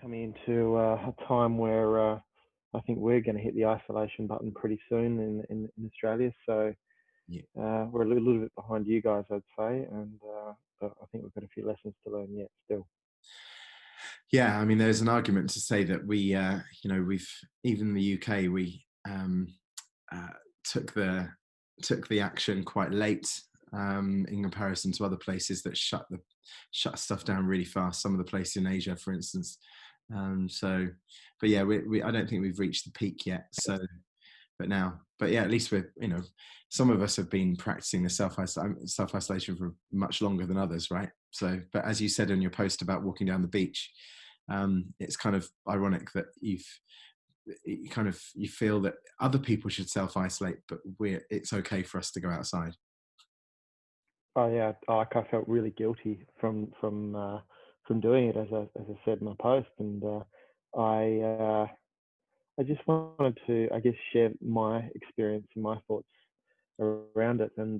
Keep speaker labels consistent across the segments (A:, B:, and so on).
A: coming into a time where I think we're going to hit the isolation button pretty soon in Australia. So
B: Yeah.
A: we're a little bit behind you guys, I'd say, and but I think we've got a few lessons to learn yet still.
B: Yeah, I mean, there's an argument to say that we've even in the UK, we took the action quite late in comparison to other places that shut shut stuff down really fast. Some of the places in Asia, for instance. But yeah, I don't think we've reached the peak yet. So, but yeah, at least some of us have been practicing the self-isolation for much longer than others, right? So, but as you said in your post about walking down the beach, it's kind of ironic that you feel that other people should self-isolate, but it's okay for us to go outside.
A: Oh yeah, like I felt really guilty from doing it, as I said in my post, and I just wanted to, I guess, share my experience and my thoughts around it. And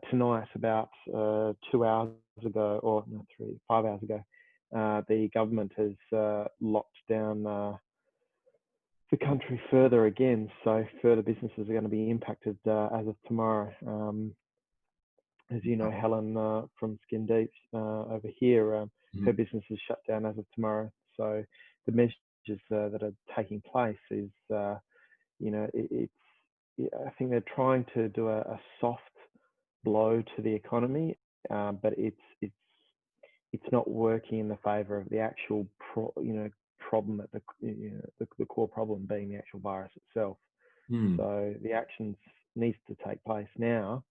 A: tonight, about 2 hours ago, or no, 5 hours ago, the government has locked down the country further again. So further businesses are going to be impacted as of tomorrow. As you know, Helen from Skin Deep over here, her business is shut down as of tomorrow. So the measures that are taking place is, I think they're trying to do a soft blow to the economy, but it's not working in the favour of the actual problem at the core problem being the actual virus itself. So the actions needs to take place now.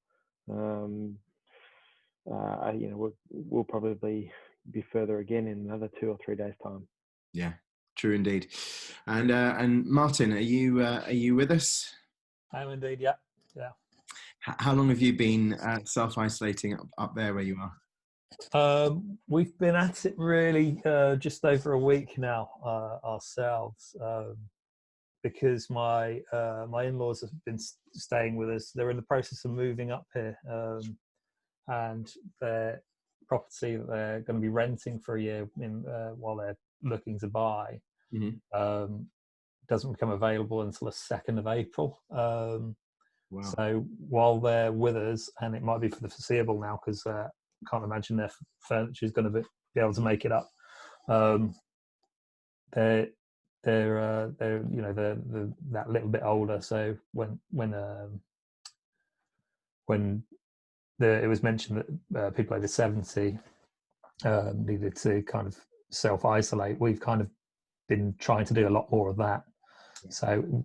A: We'll probably be further again in another 2 or 3 days' time.
B: Yeah, true indeed. And Martin, are you with us?
C: I am indeed. Yeah.
B: How long have you been self-isolating up there where you
C: are? We've been at it really just over a week now ourselves, because my in-laws have been staying with us. They're in the process of moving up here, and their property that they're going to be renting for a year while they're looking to buy doesn't become available until the 2nd of April.
B: Wow.
C: So while they're with us, and it might be for the foreseeable now, because I can't imagine their furniture is going to be able to make it up. They're that little bit older. So when it was mentioned that people over 70 needed to kind of self-isolate, we've kind of been trying to do a lot more of that. So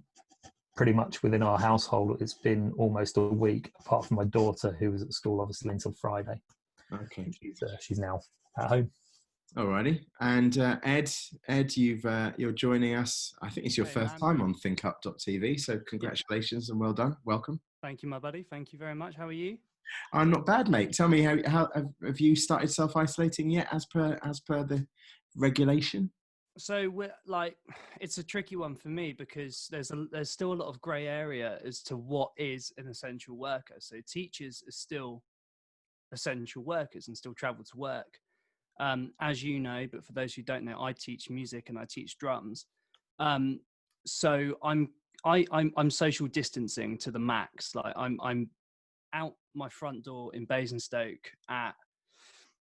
C: pretty much within our household, it's been almost a week, apart from my daughter, who was at school obviously until Friday.
B: Okay.
C: She's now at home.
B: Alrighty. And Ed, you're joining us. I think it's your first time on ThinkUp.tv, so congratulations and well done. Welcome.
D: Thank you, my buddy. Thank you very much. How are you?
B: I'm not bad, mate. Tell me, how have you started self-isolating yet, as per the regulation?
D: So we're it's a tricky one for me, because there's still a lot of grey area as to what is an essential worker. So teachers are still essential workers and still travel to work, as you know. But for those who don't know, I teach music and I teach drums. So I'm social distancing to the max. Like I'm out my front door in Basingstoke at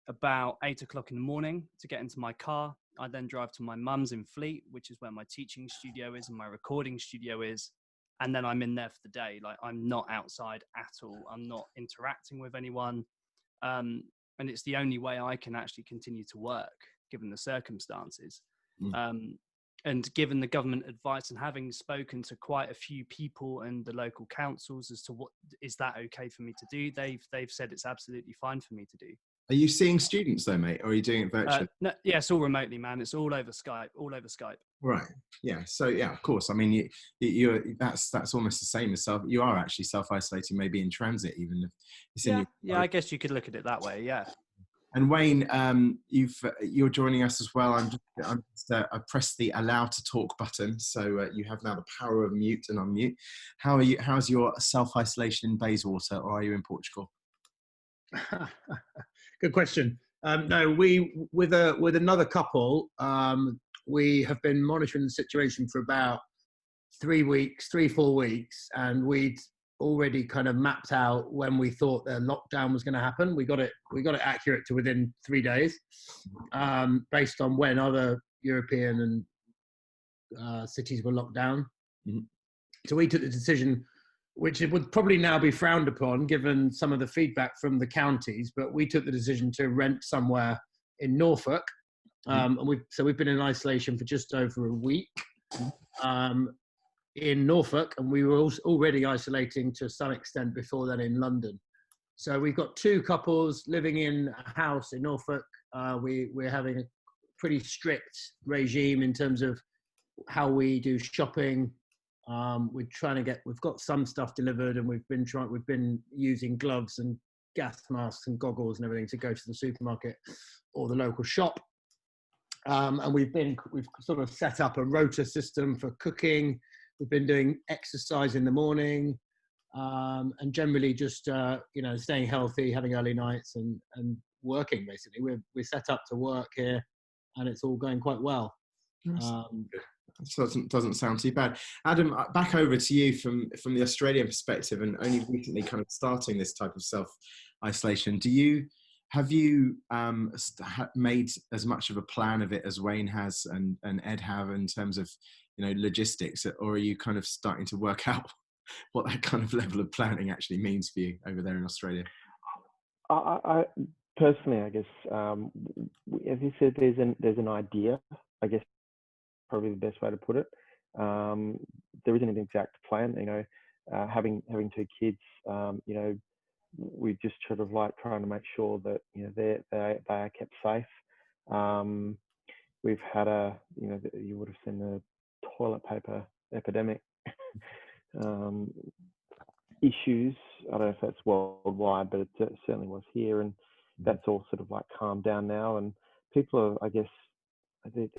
D: about 8 o'clock in the morning to get into my car. I then drive to my mum's in Fleet, which is where my teaching studio is and my recording studio is. And then I'm in there for the day. Like, I'm not outside at all. I'm not interacting with anyone. And it's the only way I can actually continue to work, given the circumstances. And given the government advice, and having spoken to quite a few people and the local councils as to what is that okay for me to do, they've said it's absolutely fine for me to do.
B: Are you seeing students though, mate, or are you doing it virtually?
D: No, yeah, it's all remotely, man. It's all over Skype.
B: Right. Yeah. So yeah, of course. I mean, that's almost the same as you are actually self-isolating, maybe in transit, even if it's in your.
D: Yeah, I guess you could look at it that way. Yeah.
B: And Wayne, you're joining us as well. I pressed the allow to talk button, so you have now the power of mute and unmute. How are you? How's your self-isolation in Bayswater, or are you in Portugal?
E: Good question. No, we with another couple. We have been monitoring the situation for about 4 weeks, and we'd already kind of mapped out when we thought the lockdown was going to happen. We got it accurate to within 3 days, based on when other European and cities were locked down.
B: Mm-hmm.
E: So we took the decision, which it would probably now be frowned upon given some of the feedback from the counties, but we took the decision to rent somewhere in Norfolk. And we've been in isolation for just over a week in Norfolk, and we were already isolating to some extent before then in London. So we've got 2 couples living in a house in Norfolk. We're having a pretty strict regime in terms of how we do shopping. We've got some stuff delivered, and we've been using gloves and gas masks and goggles and everything to go to the supermarket or the local shop. And we've sort of set up a rota system for cooking. We've been doing exercise in the morning, and generally just staying healthy, having early nights, and working. Basically, we're set up to work here, and it's all going quite well.
B: Doesn't sound too bad. Adam, back over to you from the Australian perspective, and only recently kind of starting this type of self-isolation. Have you made as much of a plan of it as Wayne has and Ed have in terms of logistics, or are you kind of starting to work out what that kind of level of planning actually means for you over there in Australia?
A: I personally, I guess, as you said, there's an idea, I guess, probably the best way to put it. There isn't an exact plan, having 2 kids, we just sort of like trying to make sure that they are kept safe. We've had you would have seen the toilet paper epidemic issues. I don't know if that's worldwide, but it certainly was here, and that's all sort of like calmed down now. And people are, I guess, they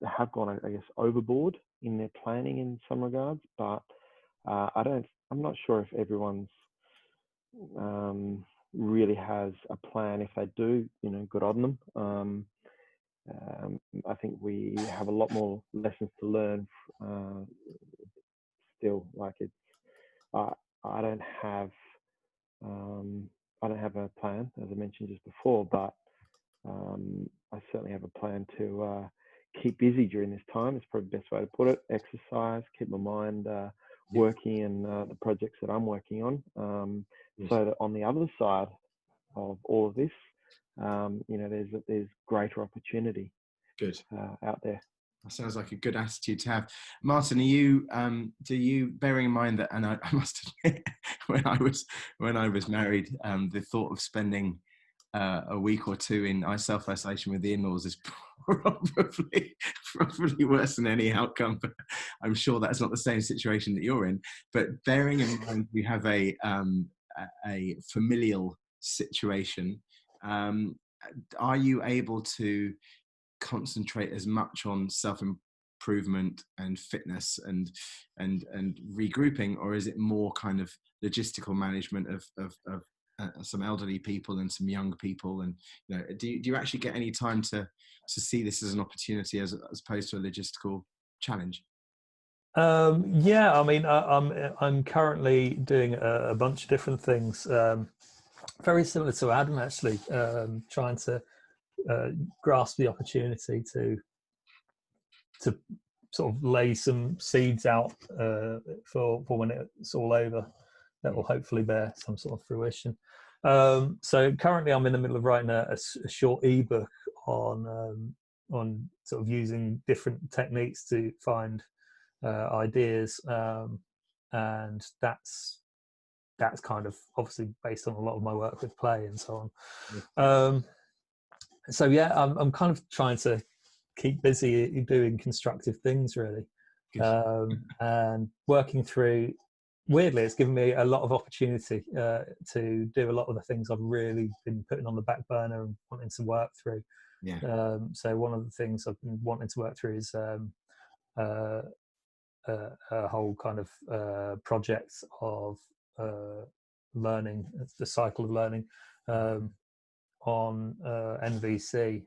A: have gone, I guess, overboard in their planning in some regards, but I'm not sure if everyone's really has a plan. If they do, good on them. I think we have a lot more lessons to learn still. Like I don't have a plan, as I mentioned just before, but I certainly have a plan to keep busy during this time. It's probably the best way to put it. Exercise, keep my mind working in the projects that I'm working on, so that on the other side of all of this, there's greater opportunity.
B: Good.
A: Out there.
B: That sounds like a good attitude to have. Martin, are you bearing in mind that, and I must admit, when I was married, the thought of spending a week or 2 in self-isolation with the in-laws is probably worse than any outcome, but I'm sure that's not the same situation that you're in. But bearing in mind we have a familial situation, are you able to concentrate as much on self-improvement and fitness and regrouping, or is it more kind of logistical management of some elderly people and some young people? And do you actually get any time to see this as an opportunity as opposed to a logistical challenge?
C: Yeah, I mean, I'm currently doing a bunch of different things, very similar to Adam, actually, trying to grasp the opportunity to sort of lay some seeds out for when it's all over, that will hopefully bear some sort of fruition. So currently I'm in the middle of writing a short ebook on sort of using different techniques to find ideas, and that's kind of obviously based on a lot of my work with play and so on. So yeah, I'm kind of trying to keep busy doing constructive things, really, and working through. Weirdly, it's given me a lot of opportunity to do a lot of the things I've really been putting on the back burner and wanting to work through.
B: Yeah.
C: So one of the things I've been wanting to work through is a whole kind of project of learning, the cycle of learning, on NVC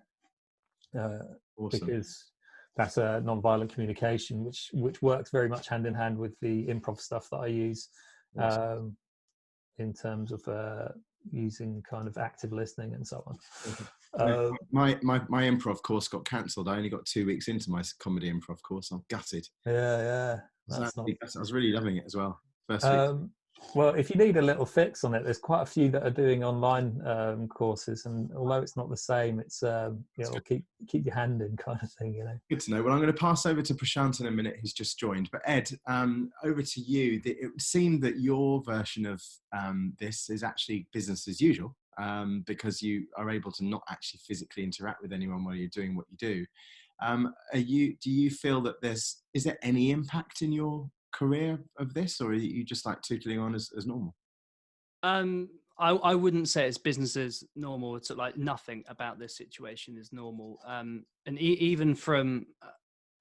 B: Awesome.
C: because that's a non-violent communication, which works very much hand in hand with the improv stuff that I use.
B: Awesome.
C: In terms of using kind of active listening and so on.
B: My improv course got cancelled. I only got 2 weeks into my comedy improv course. I'm gutted.
C: Yeah.
B: I was really loving it as well. First week.
C: Well, if you need a little fix on it, there's quite a few that are doing online courses, and although it's not the same, it's it'll keep your hand in kind of thing, you know.
B: Good to know. Well, I'm going to pass over to Prashant in a minute, who's just joined. But Ed, over to you. It would seem that your version of this is actually business as usual, because you are able to not actually physically interact with anyone while you're doing what you do. Do you feel that is there any impact in your career of this, or are you just like tootling on as normal?
D: I wouldn't say it's business as normal. It's like nothing about this situation is normal. And even from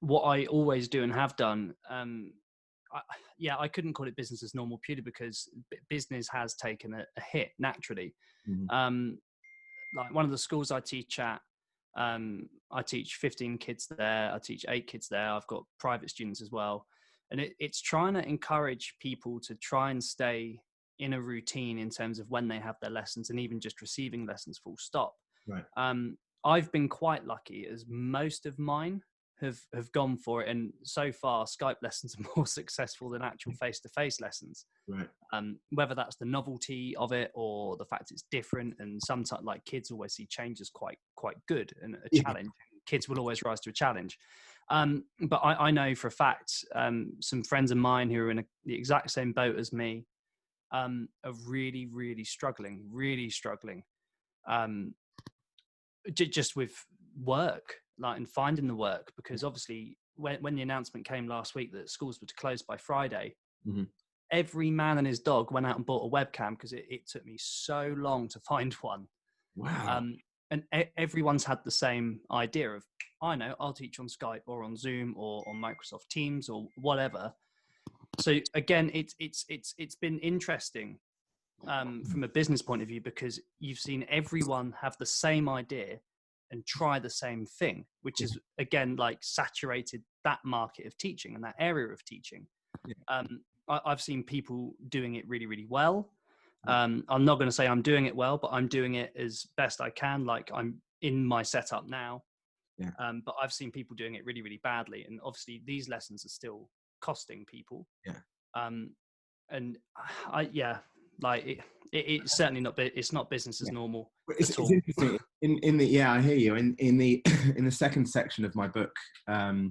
D: what I always do and have done, I couldn't call it business as normal purely because business has taken a hit naturally. Mm-hmm. Like one of the schools I teach at, I teach 15 kids there. I teach 8 kids there. I've got private students as well. And it's trying to encourage people to try and stay in a routine in terms of when they have their lessons and even just receiving lessons full stop.
B: Right.
D: I've been quite lucky as most of mine have gone for it. And so far, Skype lessons are more successful than actual face-to-face lessons.
B: Right.
D: Whether that's the novelty of it or the fact it's different. And sometimes like kids always see change as quite good and a challenge. Kids will always rise to a challenge. But I know for a fact, some friends of mine who are in the exact same boat as me are really, really struggling, just with work, like, and finding the work, because obviously when the announcement came last week that schools were to close by Friday, mm-hmm. every man and his dog went out and bought a webcam because it took me so long to find one.
B: Wow.
D: And everyone's had the same idea of, I know, I'll teach on Skype or on Zoom or on Microsoft Teams or whatever. So again, it's been interesting from a business point of view, because you've seen everyone have the same idea and try the same thing, which is again like saturated that market of teaching and that area of teaching. Yeah. I've seen people doing it really, really well. I'm not going to say I'm doing it well, but I'm doing it as best I can. Like I'm in my setup now. Yeah. But I've seen people doing it really, really badly. And obviously these lessons are still costing people.
B: Yeah.
D: It's certainly not, it's not business as normal.
B: It's interesting. I hear you. In the second section of my book, my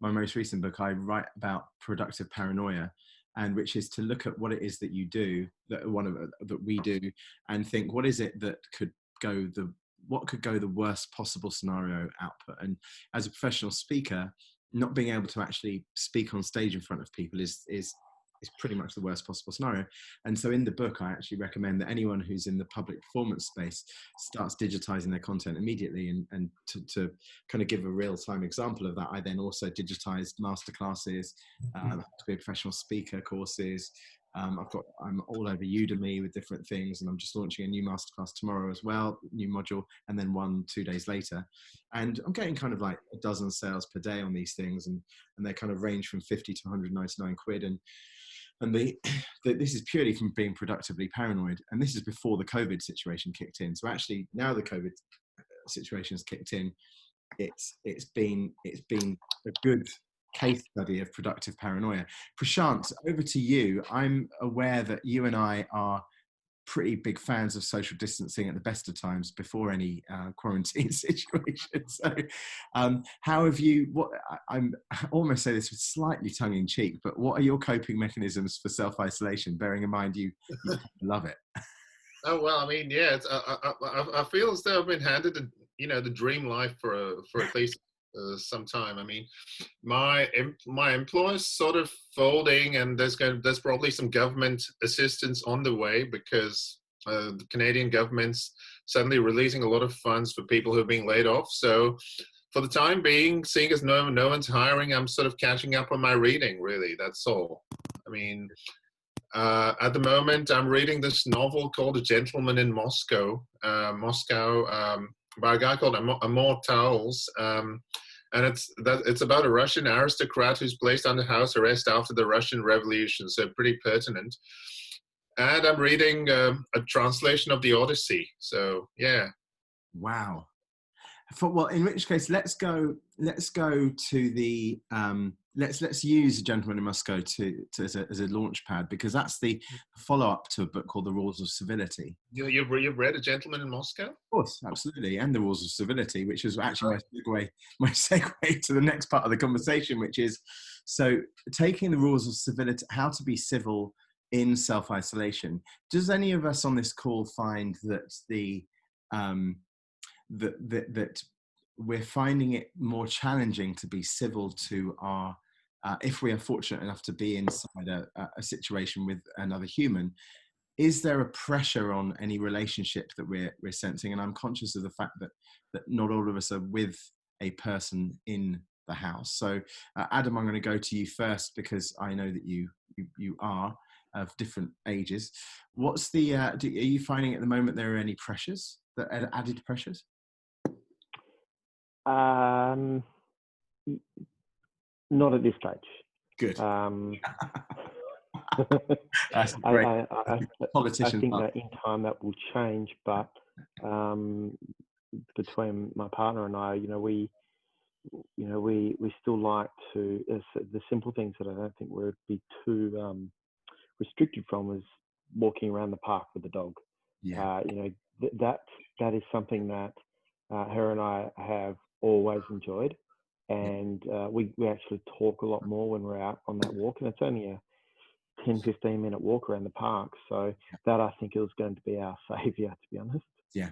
B: most recent book, I write about productive paranoia, and which is to look at what it is that you do, that we do, and think, what is it that could go the worst possible scenario output. And as a professional speaker, not being able to actually speak on stage in front of people is pretty much the worst possible scenario. And so in the book, I actually recommend that anyone who's in the public performance space starts digitizing their content immediately. And to kind of give a real-time example of that, I then also digitized masterclasses, to be a professional speaker courses. I'm all over Udemy with different things, and I'm just launching a new masterclass tomorrow as well, new module, and then 2 days later. And I'm getting kind of like a dozen sales per day on these things, and they kind of range from 50 to 199 quid. And this is purely from being productively paranoid. And this is before the COVID situation kicked in. So actually now the COVID situation has kicked in, it's been a good case study of productive paranoia. Prashant, over to you. I'm aware that you and I are pretty big fans of social distancing at the best of times before any quarantine situation. So how have you, I almost say this with slightly tongue in cheek, but what are your coping mechanisms for self-isolation, bearing in mind you love it?
F: Oh, well, I mean, yeah, I feel as though I've been handed the dream life for at least some time. I mean, my employer's sort of folding, and there's probably some government assistance on the way, because the Canadian government's suddenly releasing a lot of funds for people who are being laid off. So for the time being, seeing as no one's hiring, I'm sort of catching up on my reading, really. That's all. I mean, At the moment, I'm reading this novel called A Gentleman in Moscow, by a guy called Untitled. And it's about a Russian aristocrat who's placed under house arrest after the Russian Revolution, so pretty pertinent. And I'm reading a translation of the Odyssey. So yeah.
B: Wow. Well, in which case, let's go to the let's use A Gentleman in Moscow as a launch pad, because that's the follow-up to a book called The Rules of Civility.
F: You've read A Gentleman in Moscow?
B: Of course, absolutely, and The Rules of Civility, which is actually my segue to the next part of the conversation, which is, so taking the rules of civility, how to be civil in self-isolation. Does any of us on this call find that that we're finding it more challenging to be civil to our, if we are fortunate enough to be inside a situation with another human? Is there a pressure on any relationship that we're sensing? And I'm conscious of the fact that not all of us are with a person in the house. So Adam, I'm going to go to you first, because I know that you are of different ages. What's the, are you finding at the moment there are any pressures, that added pressures?
A: Not at this stage.
B: Good.
A: That's
B: great.
A: I think that in time that will change, but between my partner and I, we still like to, the simple things that I don't think we'd be too restricted from is walking around the park with the dog.
B: Yeah.
A: That is something that her and I have always enjoyed, and we actually talk a lot more when we're out on that walk, and it's only a 10-15 minute walk around the park, so that I think is going to be our saviour, to be honest.
B: Yeah,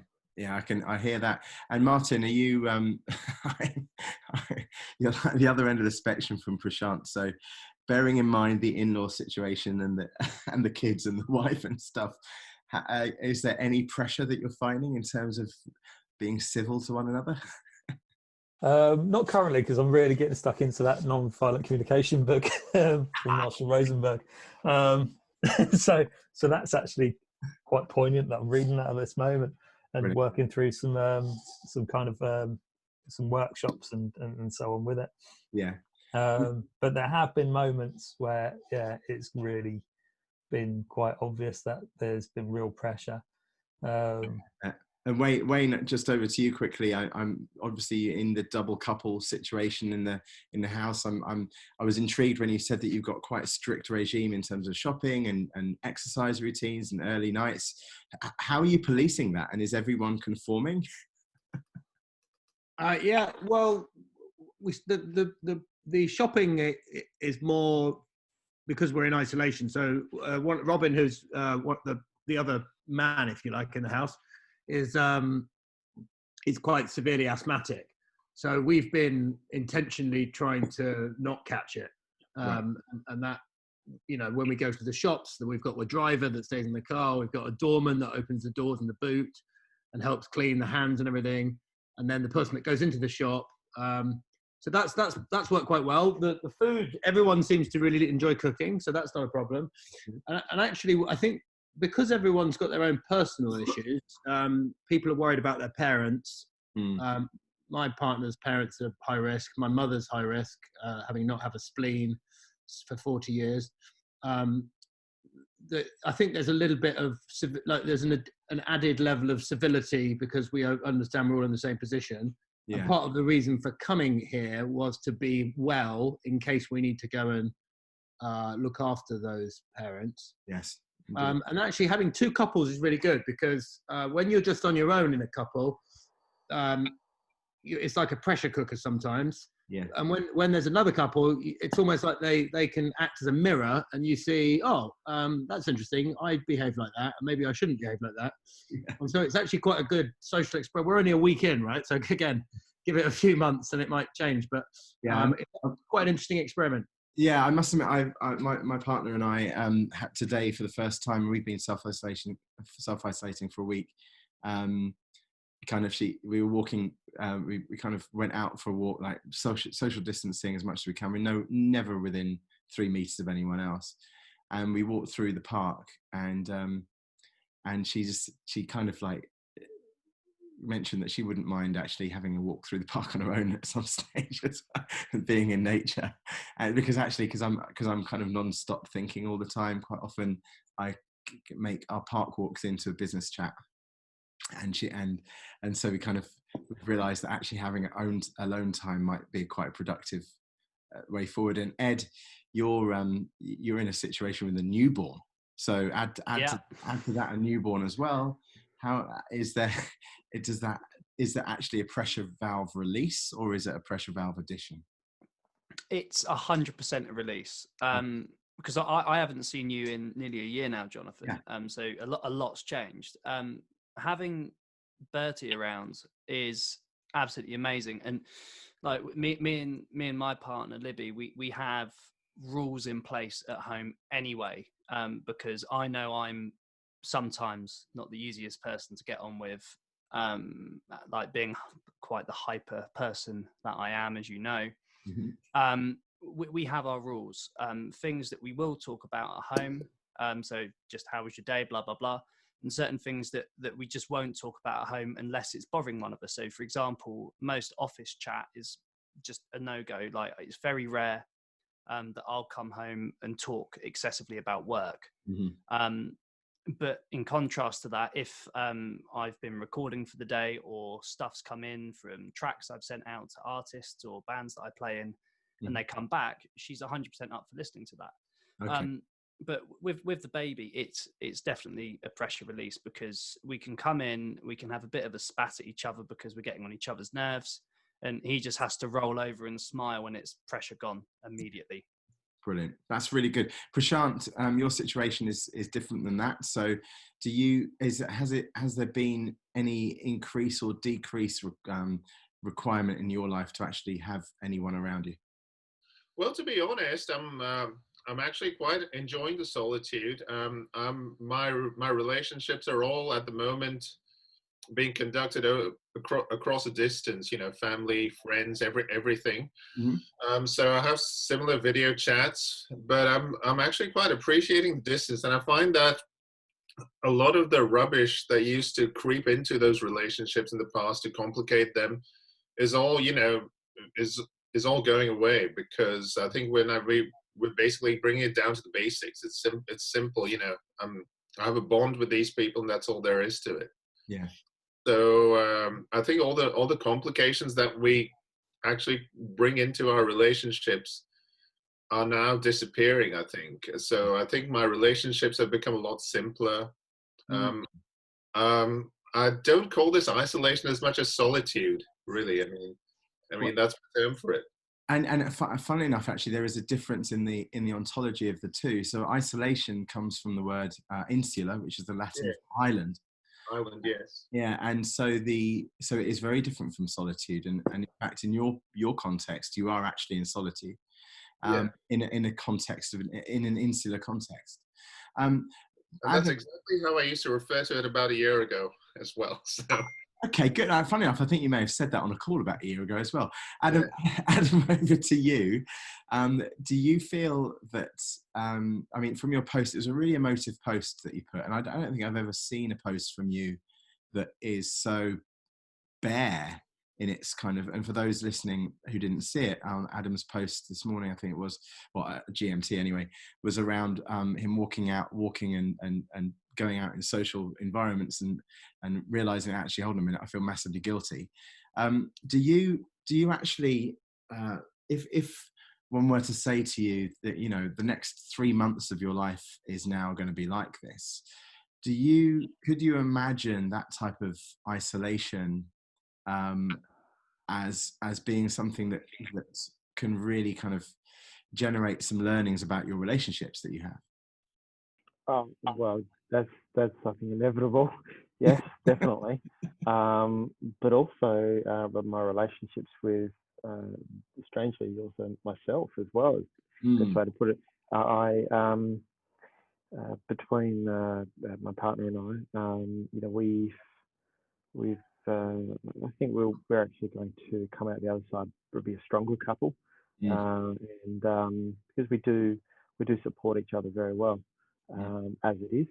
B: I hear that. And Martin, are you you're like the other end of the spectrum from Prashant, so bearing in mind the in-law situation and the kids and the wife and stuff, is there any pressure that you're finding in terms of being civil to one another?
C: Not currently, because I'm really getting stuck into that non-violent communication book from Marshall Rosenberg. So that's actually quite poignant that I'm reading that at this moment, and
B: Really?
C: working through some kind of some workshops and so on with it.
B: Yeah.
C: But there have been moments where, it's really been quite obvious that there's been real pressure.
B: And Wayne, just over to you quickly. I'm obviously in the double couple situation in the house. I was intrigued when you said that you've got quite a strict regime in terms of shopping and exercise routines and early nights. How are you policing that? And is everyone conforming?
E: Yeah. Well, the shopping is more because we're in isolation. So Robin, who's the other man, if you like, in the house, is quite severely asthmatic. So we've been intentionally trying to not catch it. And that, when we go to the shops, that we've got a driver that stays in the car, we've got a doorman that opens the doors in the boot and helps clean the hands and everything. And then the person that goes into the shop. So that's worked quite well. The food, everyone seems to really enjoy cooking, so that's not a problem. And actually, I think, because everyone's got their own personal issues, people are worried about their parents. My partner's parents are high risk. My mother's high risk, having not had a spleen for 40 years. I think there's a little bit of, there's an added level of civility because we understand we're all in the same position. Yeah. And part of the reason for coming here was to be well in case we need to go and look after those parents.
B: Yes.
E: And actually having two couples is really good, because when you're just on your own in a couple, it's like a pressure cooker sometimes.
B: Yeah.
E: And when there's another couple, it's almost like they can act as a mirror, and you see, that's interesting. I behave like that, and maybe I shouldn't behave like that. Yeah. And so it's actually quite a good social experiment. We're only a week in, right? So again, give it a few months and it might change. But it's quite an interesting experiment.
B: Yeah, I must admit, my partner and I had today, for the first time, we've been self-isolating for a week. We were walking, we kind of went out for a walk, like social distancing as much as we can. We know never within 3 meters of anyone else. and we walked through the park, and she kind of like mentioned that she wouldn't mind actually having a walk through the park on her own at some stage, as well, being in nature. And because I'm kind of non-stop thinking all the time, quite often I make our park walks into a business chat, and so we kind of realized that actually having alone time might be quite a productive way forward. And Ed, you're in a situation with a newborn, so add to that a newborn as well. How is there? Is that actually a pressure valve release, or is it a pressure valve addition?
D: It's 100% a release. Because I haven't seen you in nearly a year now, Jonathan.
B: Yeah.
D: So a lot's changed. Having Bertie around is absolutely amazing. And like me and my partner Libby, we have rules in place at home anyway. Because I know I'm sometimes not the easiest person to get on with. Like being quite the hyper person that I am, as you know.
B: Mm-hmm.
D: We have our rules, things that we will talk about at home. So just how was your day, blah, blah, blah. And certain things that we just won't talk about at home unless it's bothering one of us. So for example, most office chat is just a no-go. Like it's very rare that I'll come home and talk excessively about work.
B: Mm-hmm.
D: But in contrast to that, if I've been recording for the day or stuff's come in from tracks I've sent out to artists or bands that I play in, and they come back, she's 100% up for listening to that.
B: Okay.
D: But with the baby, it's definitely a pressure release, because we can come in, we can have a bit of a spat at each other because we're getting on each other's nerves, and he just has to roll over and smile when it's pressure gone immediately.
B: Brilliant. That's really good. Prashant, your situation is different than that. So has there been any increase or decrease requirement in your life to actually have anyone around you?
F: Well, to be honest, I'm actually quite enjoying the solitude. My relationships are all at the moment being conducted across a distance. Family, friends, everything.
B: Mm-hmm.
F: So I have similar video chats, but I'm actually quite appreciating the distance, and I find that a lot of the rubbish that used to creep into those relationships in the past to complicate them is all is all going away, because I think we're basically bringing it down to the basics. It's simple. I have a bond with these people, and that's all there is to it.
B: Yeah.
F: So I think all the complications that we actually bring into our relationships are now disappearing, I think. So I think my relationships have become a lot simpler. I don't call this isolation as much as solitude, really. I mean that's the term for it.
B: And funnily enough, actually, there is a difference in the ontology of the two. So isolation comes from the word insula, which is the Latin for island.
F: Island, yes.
B: Yeah, and so it is very different from solitude, and in fact, in your context, you are actually in solitude, in a context in an insular context.
F: And that's exactly how I used to refer to it about a year ago as well. So.
B: Okay, good. Funny enough, I think you may have said that on a call about a year ago as well. Adam, Adam, over to you. Do you feel that, from your post, it was a really emotive post that you put, and I don't think I've ever seen a post from you that is so bare in its kind of, and for those listening who didn't see it, Adam's post this morning, I think it was, GMT anyway, was around him walking and going out in social environments and realizing, actually, hold on a minute, I feel massively guilty. Do you actually, if one were to say to you that, the next 3 months of your life is now going to be like this, could you imagine that type of isolation as being something that can really kind of generate some learnings about your relationships that you have?
A: Well, that's something inevitable. Yes, definitely. But also, but my relationships with, strangely, also myself as well is the best way to put it. Between my partner and I, we've I think we're actually going to come out the other side, be a stronger couple, and because we do support each other very well, as it is.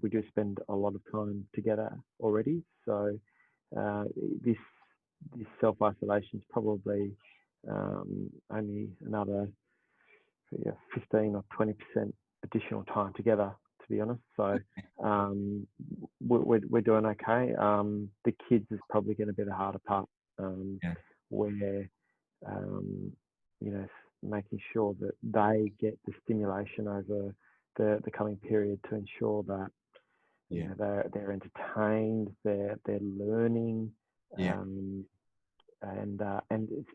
A: We do spend a lot of time together already, so this self-isolation is probably only another 15 or 20% additional time together, to be honest. So we're doing okay. The kids is probably going to be the harder part, where making sure that they get the stimulation over the coming period to ensure that they're entertained, they're learning, and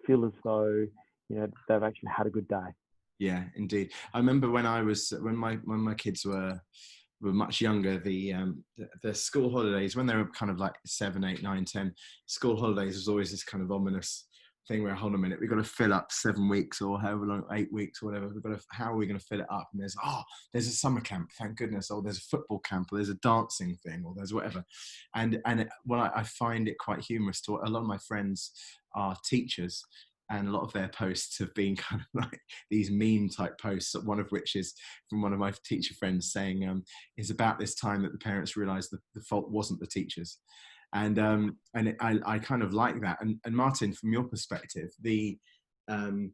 A: feel as though they've actually had a good day.
B: Yeah, indeed. I remember when my kids were much younger, the school holidays, when they were kind of like 7, 8, 9, 10, school holidays was always this kind of ominous thing where, hold on a minute, we've got to fill up 7 weeks or however long, 8 weeks or whatever. How are we going to fill it up? And there's a summer camp, thank goodness. Or there's a football camp, or there's a dancing thing, or there's whatever. I find it quite humorous to a lot of my friends are teachers, and a lot of their posts have been kind of like these meme type posts, one of which is from one of my teacher friends saying, it's about this time that the parents realized that the fault wasn't the teachers. I kind of like that. And Martin, from your perspective, this kind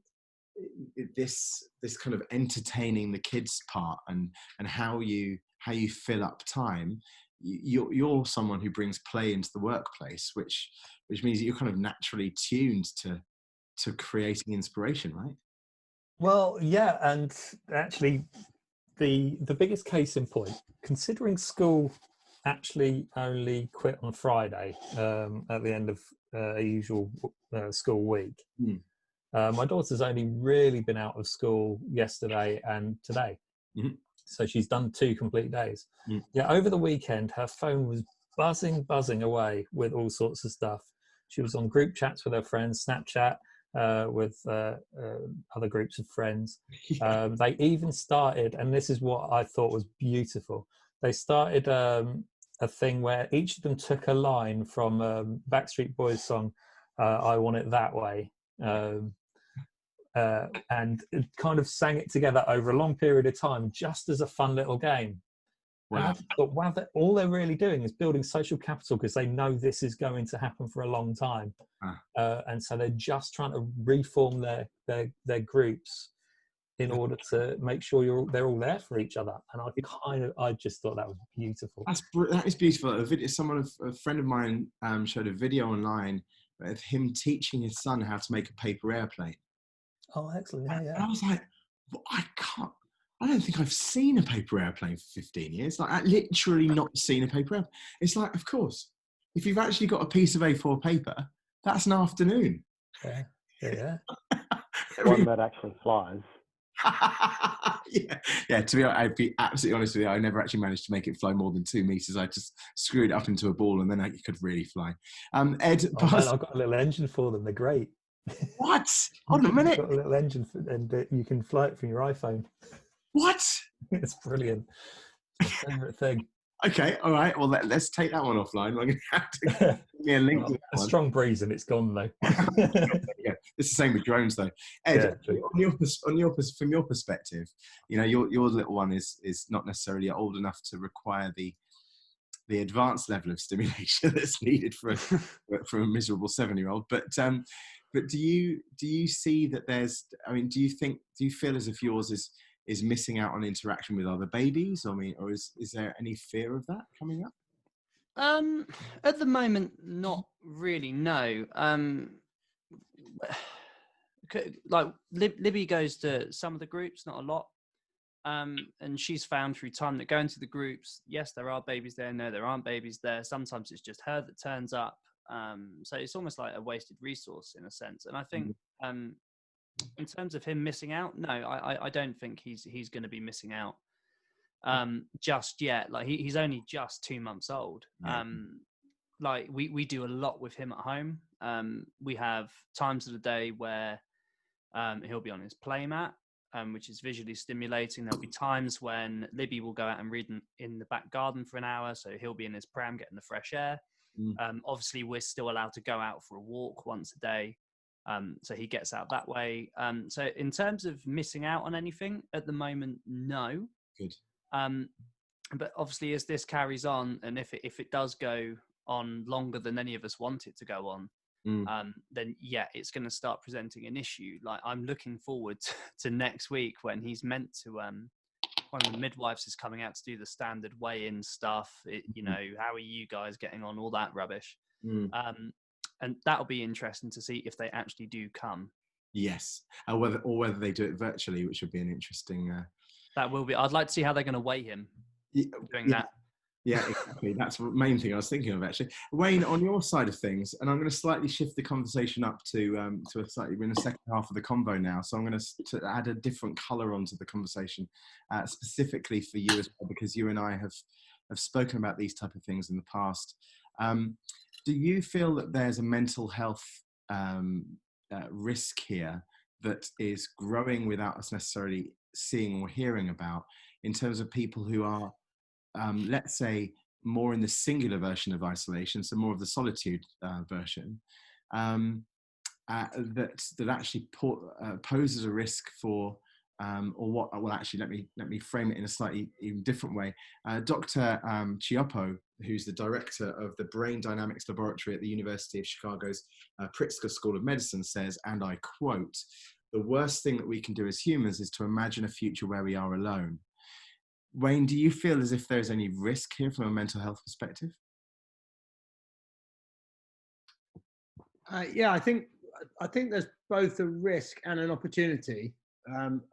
B: of entertaining the kids part and how you fill up time, you're someone who brings play into the workplace, which means that you're kind of naturally tuned to creating inspiration, right?
C: Well, yeah, and actually the biggest case in point, considering school actually only quit on Friday at the end of a usual school week. My daughter's only really been out of school yesterday and today. So she's done 2 complete days. Yeah, over the weekend, her phone was buzzing away with all sorts of stuff. She was on group chats with her friends, Snapchat, with other groups of friends. They even started, and this is what I thought was beautiful, they started a thing where each of them took a line from Backstreet Boys song, I Want It That Way, and it kind of sang it together over a long period of time, just as a fun little game.
B: Wow.
C: And I thought, wow, all they're really doing is building social capital, because they know this is going to happen for a long time. And so they're just trying to reform their groups in order to make sure they're all there for each other. And I just thought that was beautiful.
B: That is beautiful. A friend of mine showed a video online of him teaching his son how to make a paper airplane.
C: Oh, excellent. Yeah.
B: And I was like, well, I don't think I've seen a paper airplane for 15 years. Like, I literally not seen a paper airplane. It's like, of course, if you've actually got a piece of A4 paper, that's an afternoon.
C: Yeah.
A: One that actually flies.
B: Yeah. To be honest, I'd be absolutely honest with you, I never actually managed to make it fly more than 2 meters. I just screwed it up into a ball, and then it could really fly. Ed,
C: man, I've got a little engine for them. They're great.
B: What? Hold on a minute.
C: You've got a little engine, and you can fly it from your iPhone.
B: What?
C: It's brilliant. It's my favourite thing.
B: Okay, all right. Well, let's take that one offline. I'm going to have to give me a link to that one.
C: Strong breeze and it's gone though.
B: Yeah, it's the same with drones though. Ed, from your perspective, your little one is not necessarily old enough to require the advanced level of stimulation that's needed for a miserable 7-year-old. But do you see that there's? I mean, do you feel as if yours is missing out on interaction with other babies? I mean, or is there any fear of that coming up?
D: At the moment, not really, no. Like Libby goes to some of the groups, not a lot. And she's found through time that going to the groups, yes, there are babies there, no, there aren't babies there. Sometimes it's just her that turns up. So it's almost like a wasted resource in a sense. And I think, in terms of him missing out, no, I don't think he's going to be missing out just yet. Like he's only just 2 months old. Like we do a lot with him at home. We have times of the day where he'll be on his playmat, which is visually stimulating. There'll be times when Libby will go out and read in the back garden for an hour, so he'll be in his pram getting the fresh air. Obviously, we're still allowed to go out for a walk once a day. So he gets out that way. So in terms of missing out on anything at the moment, no.
B: Good.
D: But obviously, as this carries on, and if it does go on longer than any of us want it to go on, then yeah, it's going to start presenting an issue. Like, I'm looking forward to next week when he's meant to. One of the midwives is coming out to do the standard weigh-in stuff. How are you guys getting on? All that rubbish. And that'll be interesting to see if they actually do come.
B: Yes, or whether they do it virtually, which would be an interesting.
D: That will be. I'd like to see how they're going to weigh him doing that.
B: Yeah, exactly. That's the main thing I was thinking of, actually. Wayne, on your side of things, and I'm going to slightly shift the conversation up to a slightly, we're in the second half of the convo now, so I'm going to add a different colour onto the conversation, specifically for you as well, because you and I have spoken about these type of things in the past. Do you feel that there's a mental health risk here that is growing without us necessarily seeing or hearing about, in terms of people who are let's say more in the singular version of isolation, so more of the solitude version, that actually poses a risk for, or what? Well, actually, let me frame it in a slightly even different way. Dr. Chioppo, who's the director of the Brain Dynamics Laboratory at the University of Chicago's Pritzker School of Medicine, says, and I quote, "The worst thing that we can do as humans is to imagine a future where we are alone." Wayne, do you feel as if there's any risk here from a mental health perspective?
E: Yeah, I think there's both a risk and an opportunity.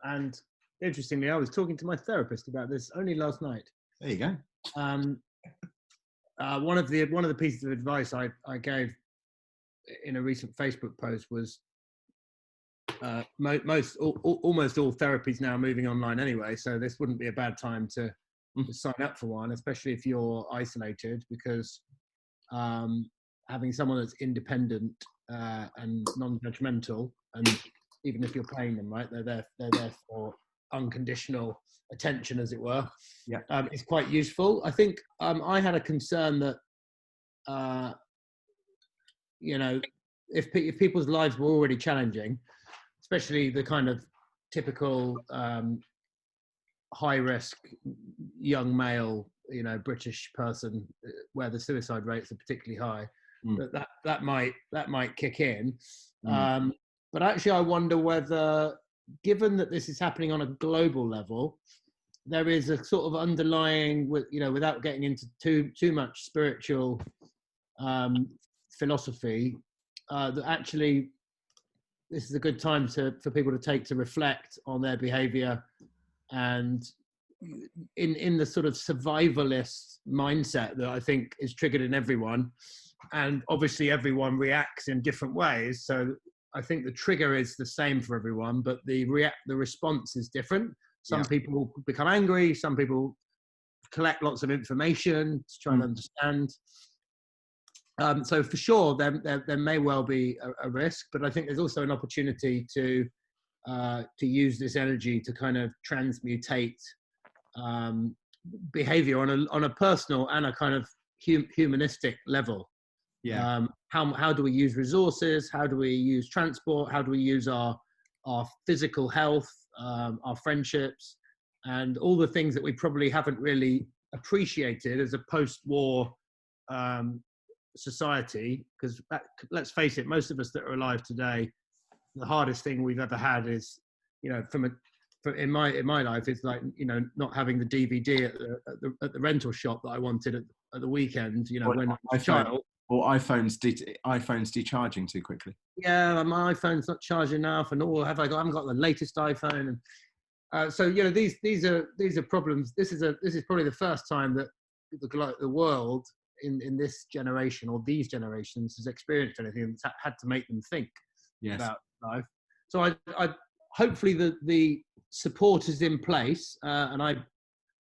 E: And interestingly, I was talking to my therapist about this only last night.
B: There you go.
E: One of the pieces of advice I gave in a recent Facebook post was almost all therapies now are moving online anyway, so this wouldn't be a bad time to sign up for one, especially if you're isolated, because having someone that's independent and non-judgmental, and even if you're paying them, right, they're there for unconditional attention, as it were.
B: Yeah,
E: is quite useful. I think I had a concern that if people's lives were already challenging, especially the kind of typical high-risk young male, British person, where the suicide rates are particularly high, that might kick in. But actually, I wonder whether, given that this is happening on a global level, there is a sort of underlying, without getting into too much spiritual philosophy, that actually this is a good time for people to take to reflect on their behavior, and in the sort of survivalist mindset that I think is triggered in everyone, and obviously everyone reacts in different ways. So I think the trigger is the same for everyone, but the response is different. Some people become angry, some people collect lots of information to try and understand. So for sure, there may well be a risk, but I think there's also an opportunity to use this energy to kind of transmutate behavior on a personal and a kind of humanistic level. Yeah. How do we use resources? How do we use transport? How do we use our physical health, our friendships, and all the things that we probably haven't really appreciated as a post-war society? Because let's face it, most of us that are alive today, the hardest thing we've ever had is, in my life, it's like, not having the DVD at the rental shop that I wanted at the weekend, when I was a child.
B: Or iPhones decharging too quickly.
E: Yeah, my iPhone's not charged enough, and I haven't got the latest iPhone, and so these are problems. This is probably the first time that the world in this generation or these generations has experienced anything that's had to make them think about life. So I hopefully the support is in place, and I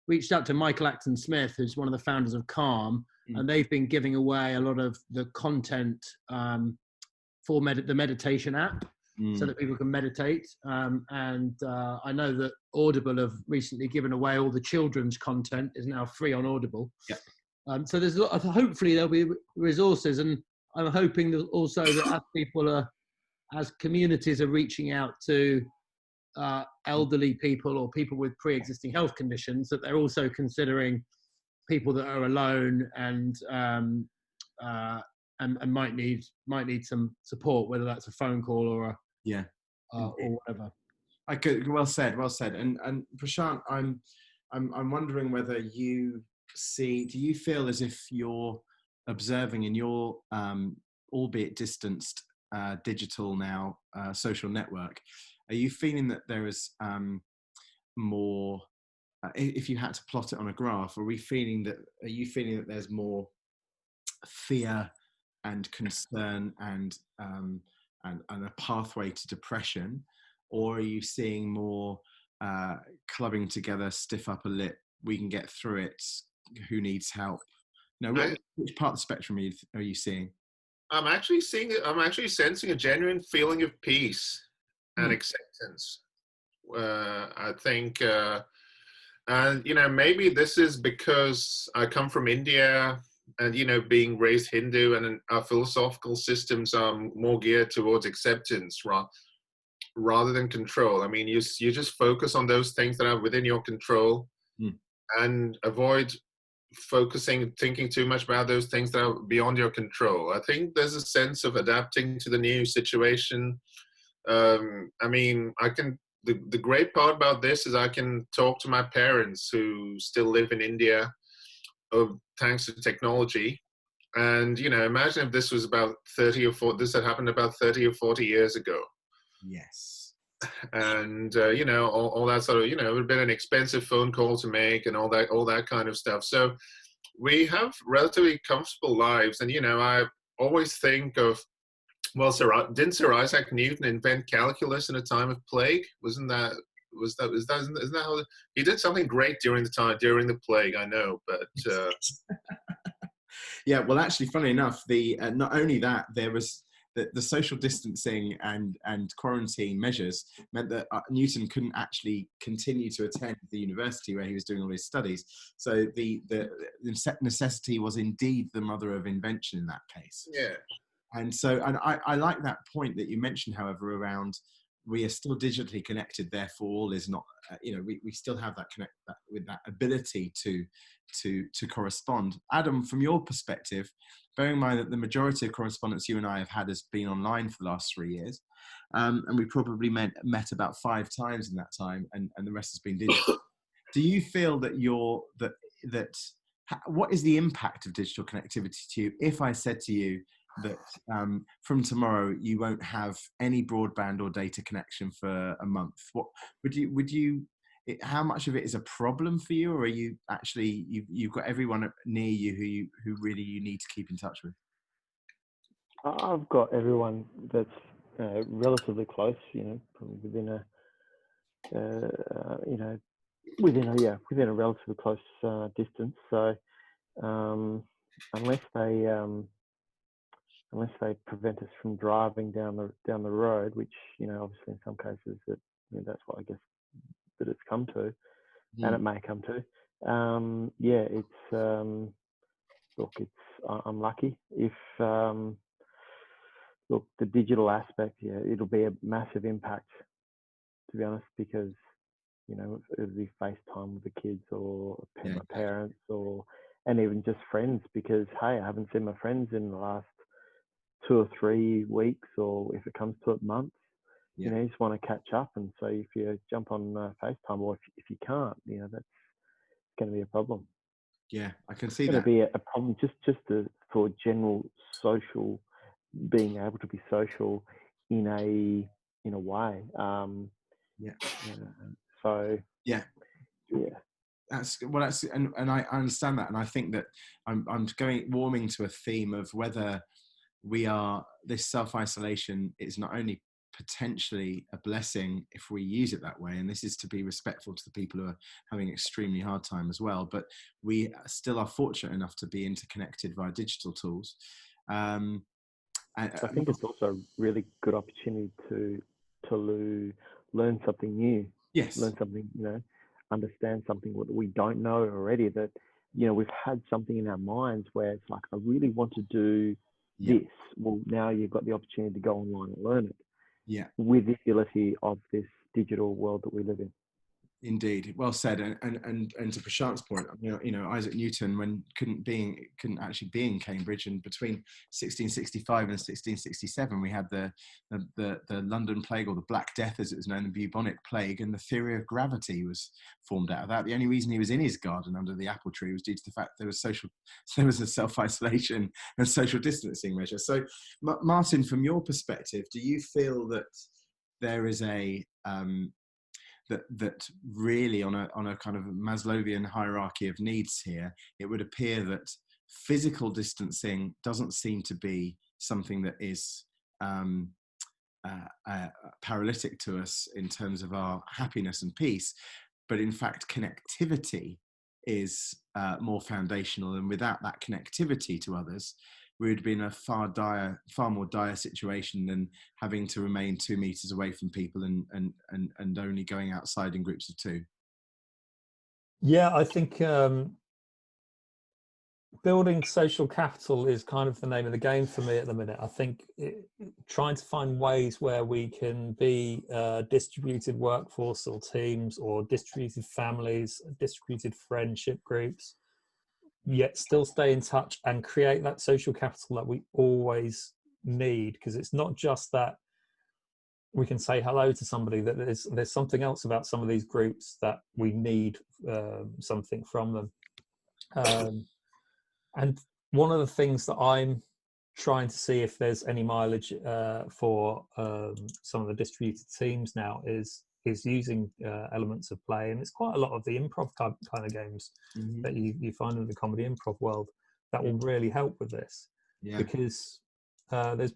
E: reached out to Michael Acton Smith, who's one of the founders of Calm, and they've been giving away a lot of the content for the meditation app, so that people can meditate. And I know that Audible have recently given away all the children's content is now free on Audible. Yeah. So there's hopefully there'll be resources, and I'm hoping that also that as people are as communities are reaching out to elderly people or people with pre-existing health conditions, that they're also considering people that are alone and might need some support, whether that's a phone call or or whatever.
B: Well said. And Prashant, I'm wondering whether do you feel as if you're observing in your albeit distanced digital now social network, are you feeling that there is more, if you had to plot it on a graph, are you feeling that there's more fear and concern and a pathway to depression, or are you seeing more clubbing together, stiff upper lip, we can get through it, who needs help? Which part of the spectrum are you seeing?
F: I'm actually sensing a genuine feeling of peace and acceptance. I think, and maybe this is because I come from India, and being raised Hindu, and our philosophical systems are more geared towards acceptance rather than control. I mean, you just focus on those things that are within your control, and avoid thinking too much about those things that are beyond your control. I think there's a sense of adapting to the new situation. I mean, the great part about this is I can talk to my parents who still live in India, thanks to technology. And imagine if this was about 30 or 40, this had happened about 30 or 40 years ago.
B: Yes.
F: And all that sort of, it would have been an expensive phone call to make, and all that kind of stuff. So we have relatively comfortable lives. And I always think of, well, didn't Sir Isaac Newton invent calculus in a time of plague? Isn't that how he did something great during the plague? I know, but
B: yeah. Well, actually, funnily enough, not only that, there was the social distancing and quarantine measures meant that Newton couldn't actually continue to attend the university where he was doing all his studies. So the necessity was indeed the mother of invention in that case.
F: Yeah.
B: And so, and I like that point that you mentioned, however, around we are still digitally connected, therefore all is not, we still have that ability to correspond. Adam, from your perspective, bearing in mind that the majority of correspondence you and I have had has been online for the last 3 years, and we probably met about 5 times in that time, and the rest has been digital. Do you feel that what is the impact of digital connectivity to you? If I said to you that from tomorrow you won't have any broadband or data connection for a month, what would you how much of it is a problem for you, or are you actually you've got everyone near you who really you need to keep in touch with?
A: I've got everyone that's relatively close, probably within a relatively close distance. So unless they prevent us from driving down the road, which obviously in some cases that's what I guess that it's come to, and it may come to. I'm lucky if the digital aspect, it'll be a massive impact, to be honest, because it'll be FaceTime with the kids or my parents, and even just friends, because hey, I haven't seen my friends in the last 2 or 3 weeks, or if it comes to it, months. You just want to catch up, and so if you jump on FaceTime, or if you can't, that's going to be a problem.
B: Yeah, I can see
A: it's
B: that.
A: going to be a problem for general social, being able to be social in a way. So yeah.
B: That's and I understand that, and I think that I'm warming to a theme of whether this self-isolation is not only potentially a blessing if we use it that way, and this is to be respectful to the people who are having extremely hard time as well, but we still are fortunate enough to be interconnected via digital tools.
A: I think it's also a really good opportunity to learn something new.
B: Yes.
A: Learn something, understand something that we don't know already, that we've had something in our minds where it's like, I really want to do this. Well, now you've got the opportunity to go online and learn it. with the ability of this digital world that we live in.
B: Indeed, well said. And to Prashant's point, Isaac Newton, when couldn't actually be in Cambridge, and between 1665 and 1667, we had the London Plague, or the Black Death as it was known, the bubonic plague, and the theory of gravity was formed out of that. The only reason he was in his garden under the apple tree was due to the fact there was a self-isolation and social distancing measure. So, Martin, from your perspective, do you feel that there is a that really on a kind of Maslowian hierarchy of needs here, it would appear that physical distancing doesn't seem to be something that is paralytic to us in terms of our happiness and peace, but in fact connectivity is more foundational, and without that connectivity to others, we would be in a far more dire situation than having to remain 2 meters away from people and only going outside in groups of 2.
C: Yeah, I think building social capital is kind of the name of the game for me at the minute. I think trying to find ways where we can be distributed workforce or teams, or distributed families, distributed friendship groups, yet still stay in touch and create that social capital that we always need. Because it's not just that we can say hello to somebody, that there's something else about some of these groups that we need something from them. And one of the things that I'm trying to see if there's any mileage for some of the distributed teams now is using elements of play, and it's quite a lot of the improv kind of games that you find in the comedy improv world that will really help with this. Because there's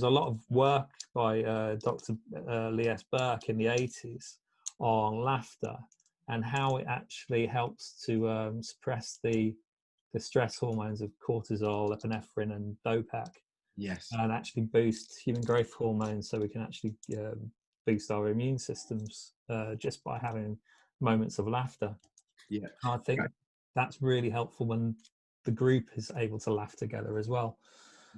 C: a lot of work by Dr. Lee S. Burke in the 80s on laughter and how it actually helps to suppress the stress hormones of cortisol, epinephrine, and DOPAC.
B: Yes.
C: And actually boost human growth hormones, so we can actually boost our immune systems just by having moments of laughter.
B: Yeah,
C: I think that's really helpful when the group is able to laugh together as well.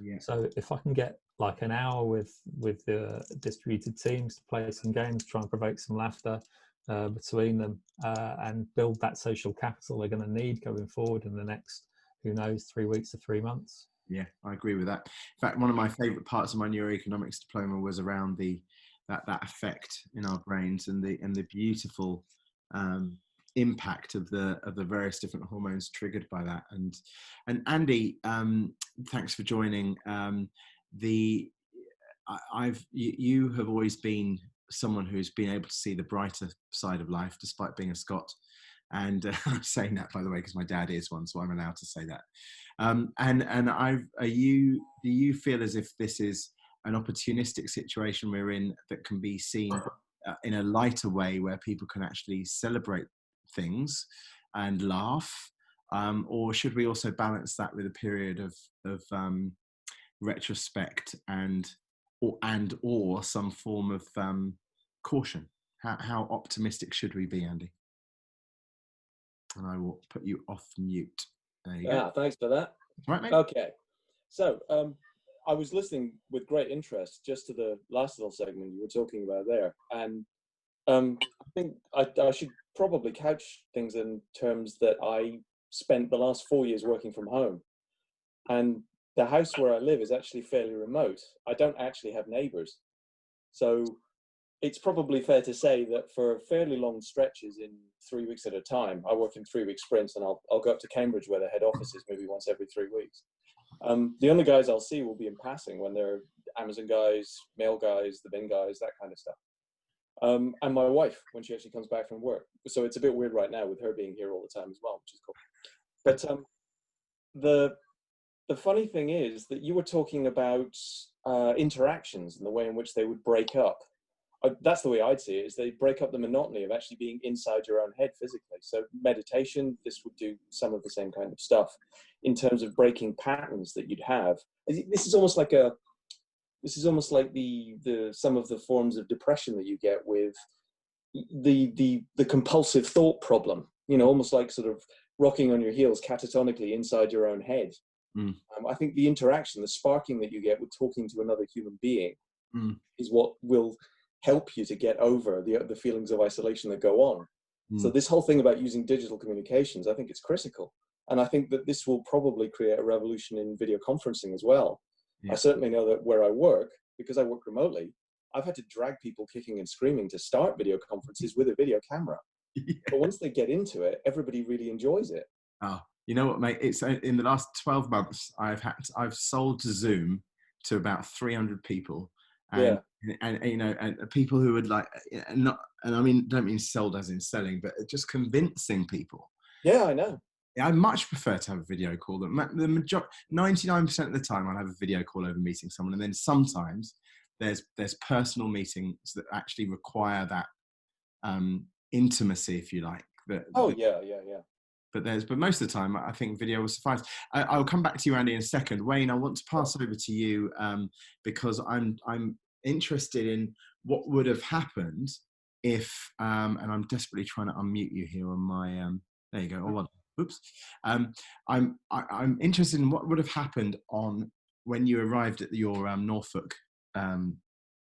B: Yeah.
C: So if I can get like an hour with the distributed teams to play some games, try and provoke some laughter between them, and build that social capital they're going to need going forward in the next, who knows, 3 weeks to 3 months.
B: Yeah, I agree with that. In fact, one of my favorite parts of my neuroeconomics diploma was around that effect in our brains and the beautiful impact of the various different hormones triggered by that. And Andy, thanks for joining. You have always been someone who's been able to see the brighter side of life, despite being a Scot. And I'm saying that, by the way, because my dad is one, so I'm allowed to say that. Do you feel as if this is an opportunistic situation we're in that can be seen in a lighter way, where people can actually celebrate things and laugh, or should we also balance that with a period of retrospect or some form of caution? How optimistic should we be, Andy? And I will put you off mute. There you go.
G: Thanks for that.
B: Right, mate.
G: Okay. So I was listening with great interest just to the last little segment you were talking about there. And I think I should probably couch things in terms that I spent the last 4 years working from home. And the house where I live is actually fairly remote. I don't actually have neighbors. So it's probably fair to say that for fairly long stretches in 3 weeks at a time, I work in 3-week sprints, and I'll go up to Cambridge where the head office is maybe once every 3 weeks. The only guys I'll see will be in passing when they're Amazon guys, mail guys, the bin guys, that kind of stuff. And my wife, when she actually comes back from work. So it's a bit weird right now with her being here all the time as well, which is cool. But the funny thing is that you were talking about interactions and the way in which they would break up. That's the way I'd see it, is they break up the monotony of actually being inside your own head physically. So meditation, this would do some of the same kind of stuff in terms of breaking patterns that you'd have. This is almost like the some of the forms of depression that you get with the compulsive thought problem, almost like sort of rocking on your heels catatonically inside your own head. I think the interaction, the sparking that you get with talking to another human being is what will help you to get over the feelings of isolation that go on. So this whole thing about using digital communications, I think it's critical. And I think that this will probably create a revolution in video conferencing as well. I certainly know that where I work, because I work remotely, I've had to drag people kicking and screaming to start video conferences with a video camera. But once they get into it, everybody really enjoys it.
B: Oh, you know what, mate? It's in the last 12 months, I've sold to Zoom to about 300 people, and you know, and people who would like not, and I mean, don't mean sold as in selling, but just convincing people.
G: Yeah, I know.
B: I much prefer to have a video call. The majority, 99% of the time, I'll have a video call over meeting someone, and then sometimes there's personal meetings that actually require that intimacy, if you like.
G: Yeah.
B: But most of the time, I think video will suffice. I'll come back to you, Andy, in a second. Wayne, I want to pass over to you because I'm interested in what would have happened if, and I'm desperately trying to unmute you here on my. There you go. Oh, well, oops. I'm interested in what would have happened on when you arrived at your Norfolk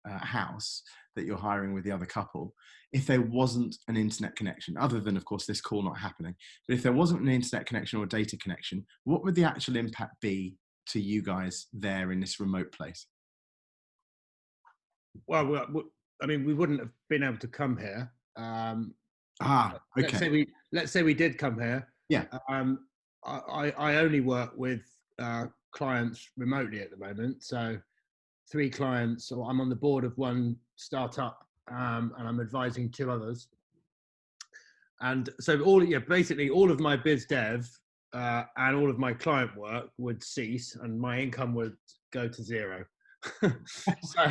B: house that you're hiring with the other couple, if there wasn't an internet connection, other than, of course, this call not happening. But if there wasn't an internet connection or a data connection, what would the actual impact be to you guys there in this remote place?
E: Well, I mean, we wouldn't have been able to come here.
B: Okay.
E: Let's say we did come here.
B: Yeah.
E: I only work with clients remotely at the moment. So 3 clients, or I'm on the board of one startup, and I'm advising 2 others. And so basically all of my biz dev and all of my client work would cease, and my income would go to 0. So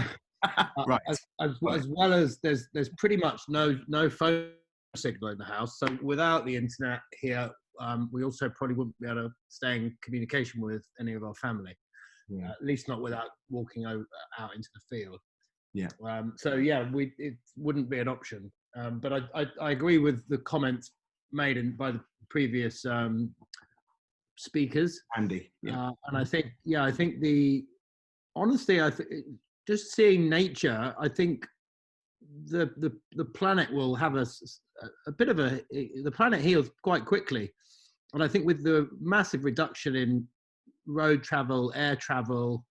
B: right.
E: As well as there's pretty much no phone signal in the house. So without the internet here, we also probably wouldn't be able to stay in communication with any of our family.
B: Yeah.
E: At least not without walking out into the field.
B: Yeah.
E: It wouldn't be an option. But I agree with the comments made by the previous speakers,
B: Andy. Yeah.
E: And I think just seeing nature, I think the planet will have a bit of the planet heals quite quickly, and I think with the massive reduction in road travel, air travel,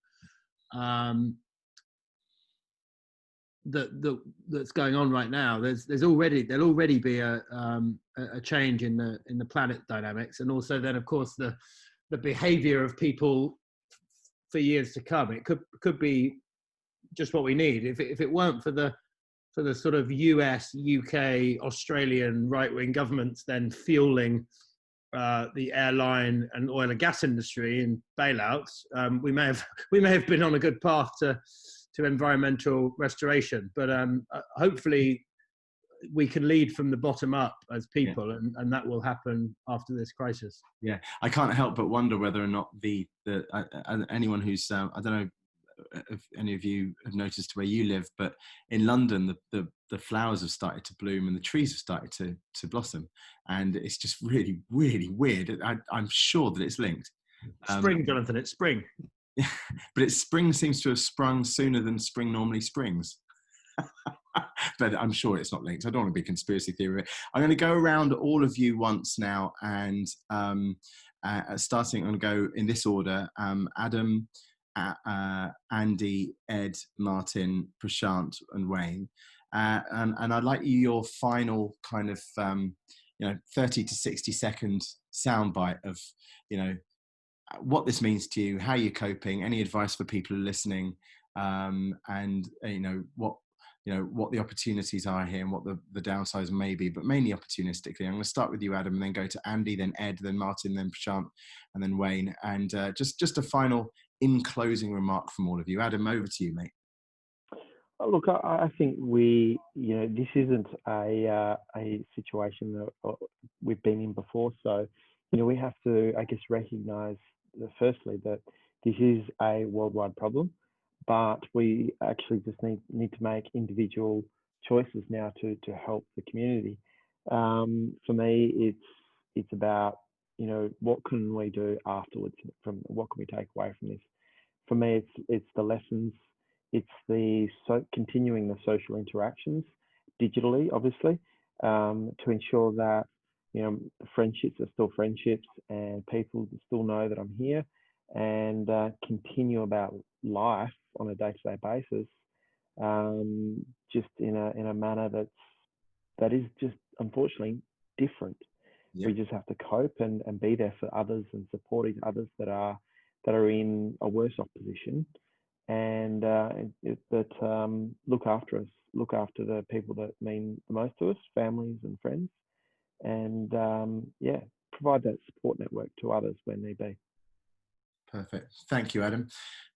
E: that's going on right now, there'll already be a change in the planet dynamics, and also then of course the behavior of people for years to come. It could be just what we need if it weren't for the sort of US, UK, Australian right-wing governments then fueling the airline and oil and gas industry and bailouts. We may have been on a good path to environmental restoration, but hopefully we can lead from the bottom up as people, and that will happen after this crisis.
B: Yeah, I can't help but wonder whether or not anyone who's I don't know if any of you have noticed where you live, but in London the flowers have started to bloom and the trees have started to blossom, and it's just really, really weird. I'm sure that it's linked.
E: Spring, Jonathan, it's spring.
B: Yeah, but spring seems to have sprung sooner than spring normally springs. But I'm sure it's not linked. I don't want to be conspiracy theory. I'm going to go around all of you once now, and starting, I'm going to go in this order. Adam, Andy, Ed, Martin, Prashant, and Wayne. And I'd like your final kind of 30 to 60 second soundbite of what this means to you, how you're coping, any advice for people who are listening, and what the opportunities are here and what the downsides may be, but mainly opportunistically. I'm going to start with you, Adam, and then go to Andy, then Ed, then Martin, then Prashant, and then Wayne. And just a final in closing remark from all of you. Adam, over to you, mate.
A: Look, I think this isn't a situation that we've been in before. So, we have to, I guess, recognise firstly that this is a worldwide problem, but we actually just need to make individual choices now to help the community. For me, it's about what can we do afterwards? From what can we take away from this? For me, it's the lessons it's the continuing the social interactions digitally, obviously, to ensure that friendships are still friendships and people still know that I'm here, and continue about life on a day-to-day basis, just in a manner that is just unfortunately different.
B: Yep.
A: We just have to cope and be there for others and supporting others that are in a worse off position, and that look after us, look after the people that mean the most to us, families and friends, and provide that support network to others when need be.
B: Perfect. Thank you, Adam.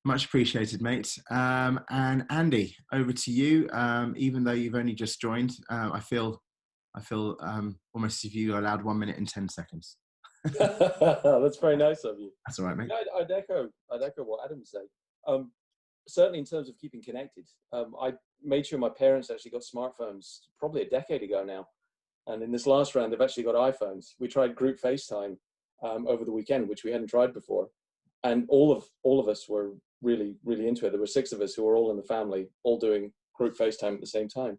B: Much appreciated, mate. And Andy, over to you. Even though you've only just joined, I feel almost as if you are allowed 1 minute and 10 seconds.
G: That's very nice of you.
B: That's all right, mate.
G: Yeah, I'd echo what Adam said. Certainly in terms of keeping connected, I made sure my parents actually got smartphones probably a decade ago now. And in this last round, they've actually got iPhones. We tried group FaceTime over the weekend, which we hadn't tried before. And all of us were really, really into it. There were 6 of us who were all in the family, all doing group FaceTime at the same time.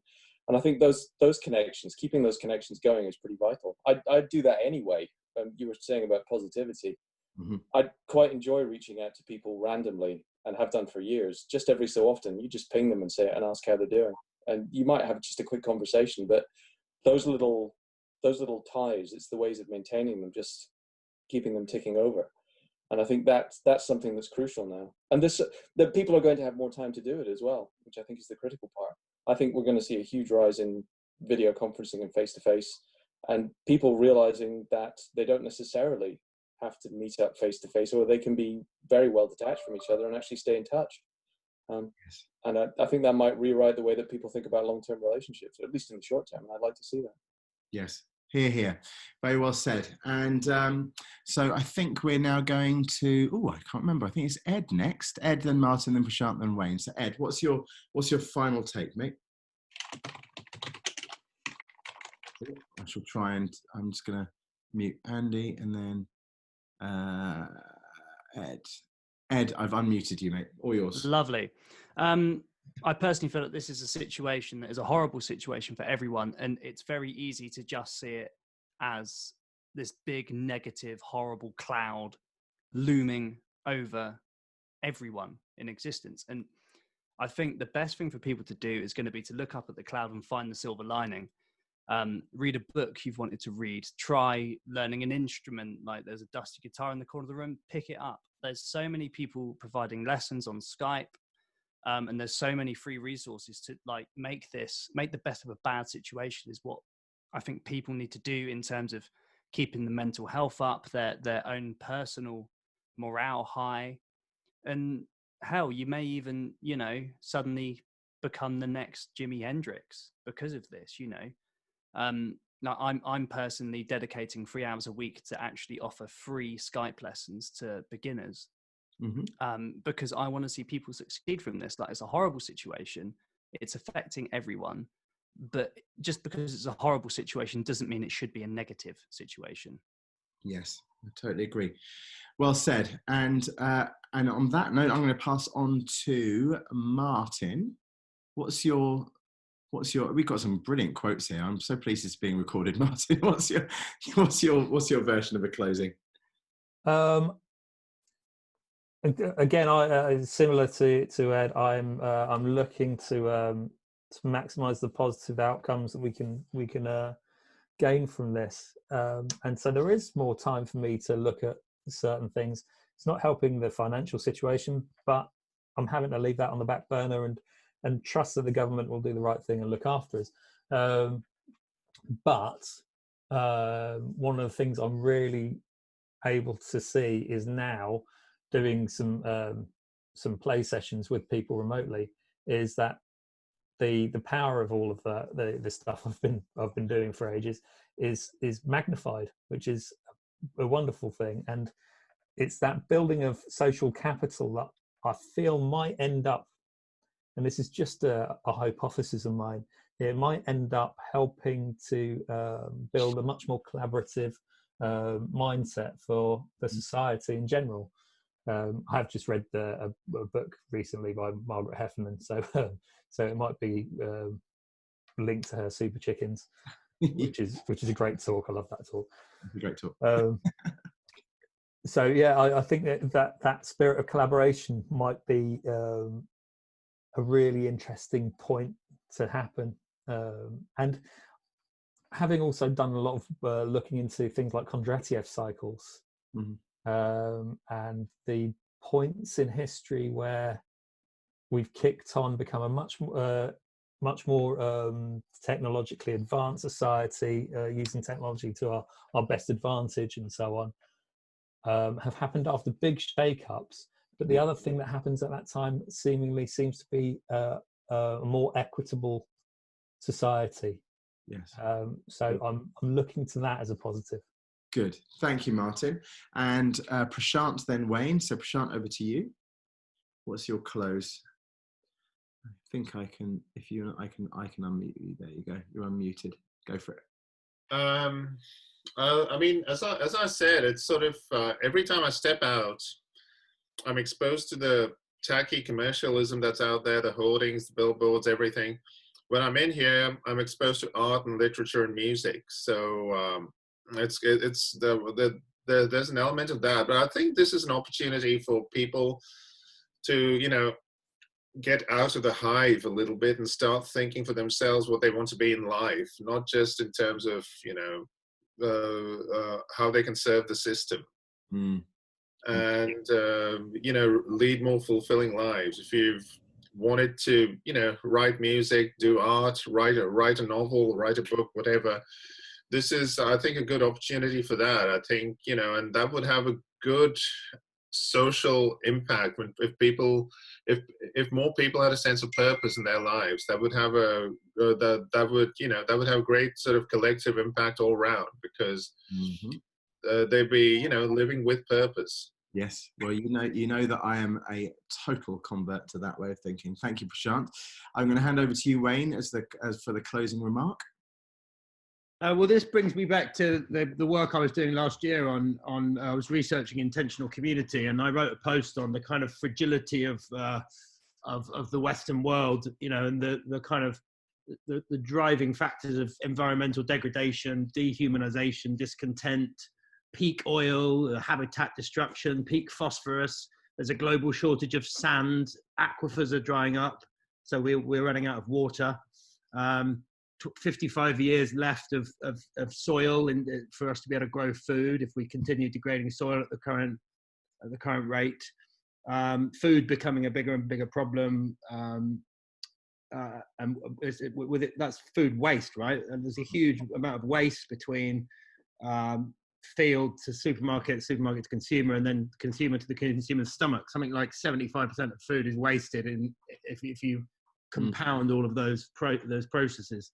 G: And I think those connections, keeping those connections going, is pretty vital. I'd do that anyway. You were saying about positivity.
B: Mm-hmm.
G: I'd quite enjoy reaching out to people randomly, and have done for years. Just every so often, you just ping them and say and ask how they're doing. And you might have just a quick conversation, but those little ties, it's the ways of maintaining them, just keeping them ticking over. And I think that's something that's crucial now. And that people are going to have more time to do it as well, which I think is the critical part. I think we're going to see a huge rise in video conferencing and face-to-face, and people realizing that they don't necessarily have to meet up face-to-face, or they can be very well detached from each other and actually stay in touch.
B: Yes.
G: And I think that might rewrite the way that people think about long-term relationships, at least in the short term. And I'd like to see that.
B: Yes. Hear, hear. Very well said. And so I think we're now going to, I can't remember. I think it's Ed next. Ed, then Martin, then Prashant, then Wayne. So Ed, what's your final take, mate? I shall try and I'm just going to mute Andy and then Ed. Ed, I've unmuted you, mate. All yours.
D: Lovely. I personally feel that this is a situation that is a horrible situation for everyone, and it's very easy to just see it as this big, negative, horrible cloud looming over everyone in existence. And I think the best thing for people to do is going to be to look up at the cloud and find the silver lining. Read a book you've wanted to read. Try learning an instrument. Like there's a dusty guitar in the corner of the room, pick it up. There's so many people providing lessons on Skype. And there's so many free resources to make the best of a bad situation is what I think people need to do in terms of keeping the mental health up, their own personal morale high. And hell, you may even, suddenly become the next Jimi Hendrix because of this, Now I'm personally dedicating 3 hours a week to actually offer free Skype lessons to beginners.
B: Mm-hmm.
D: Because I want to see people succeed from this. Like, it's a horrible situation. It's affecting everyone. But just because it's a horrible situation doesn't mean it should be a negative situation.
B: Yes, I totally agree. Well said. And on that note, I'm going to pass on to Martin. What's your? We've got some brilliant quotes here. I'm so pleased it's being recorded, Martin. What's your version of a closing?
C: Again, I similar to Ed. I'm looking to maximise the positive outcomes that we can gain from this, and so there is more time for me to look at certain things. It's not helping the financial situation, but I'm having to leave that on the back burner and trust that the government will do the right thing and look after us. But one of the things I'm really able to see is now doing some play sessions with people remotely, is that the power of all of the stuff I've been doing for ages is magnified, which is a wonderful thing. And it's that building of social capital that I feel might end up, and this is just a hypothesis of mine, it might end up helping to build a much more collaborative mindset for the society in general. I have just read a book recently by Margaret Heffernan, so so it might be linked to her Super Chickens, which is a great talk. I love that talk.
B: It's a great talk.
C: So yeah, I think that spirit of collaboration might be a really interesting point to happen, and having also done a lot of looking into things like Kondratiev cycles, and the points in history where we've kicked on, become a much more technologically advanced society, using technology to our best advantage and so on, have happened after big shake-ups. But the other thing that happens at that time seemingly seems to be a more equitable society.
B: Yes.
C: So I'm looking to that as a positive.
B: Good. Thank you, Martin. And Prashant, then Wayne. So Prashant, over to you. What's your close? I think I can, I can unmute you. There you go. You're unmuted. Go for it.
F: I mean, as I said, it's sort of every time I step out, I'm exposed to the tacky commercialism that's out there, the hoardings, the billboards, everything. When I'm in here, I'm exposed to art and literature and music. So there's an element of that. But I think this is an opportunity for people to, get out of the hive a little bit and start thinking for themselves what they want to be in life, not just in terms of, how they can serve the system. And, lead more fulfilling lives. If you've wanted to, write music, do art, write a novel, write a book, whatever, this is, I think, a good opportunity for that. I think, and that would have a good social impact if more people had a sense of purpose in their lives. That would have that would have a great sort of collective impact all around, because they'd be living with purpose.
B: Yes, well, you know that I am a total convert to that way of thinking. Thank you, Prashant. I'm going to hand over to you, Wayne, as for the closing remark.
E: Well, this brings me back to the work I was doing last year on I was researching intentional community, and I wrote a post on the kind of fragility of the Western world, and the kind of the driving factors of environmental degradation, dehumanization, discontent, peak oil, habitat destruction, peak phosphorus. There's a global shortage of sand. Aquifers are drying up, so we're running out of water. 55 years left of soil for us to be able to grow food if we continue degrading soil at the current rate. Food becoming a bigger and bigger problem, and with it, that's food waste, right? And there's a huge amount of waste between field to supermarket to consumer, and then consumer to the consumer's stomach. Something like 75% of food is wasted if you compound all of those processes.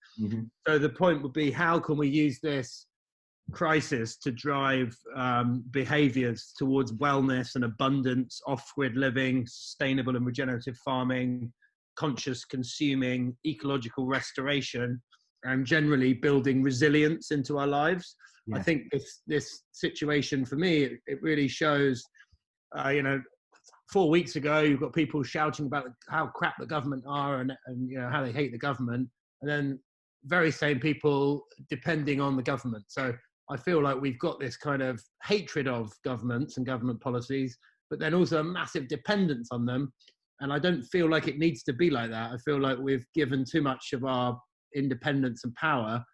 E: So the point would be, how can we use this crisis to drive behaviors towards wellness and abundance, off-grid living, sustainable and regenerative farming, conscious consuming, ecological restoration, and generally building resilience into our lives? Yeah. I think this situation for me, it really shows, 4 weeks ago, you've got people shouting about how crap the government are and how they hate the government, and then very same people depending on the government. So I feel like we've got this kind of hatred of governments and government policies, but then also a massive dependence on them. And I don't feel like it needs to be like that. I feel like we've given too much of our independence and power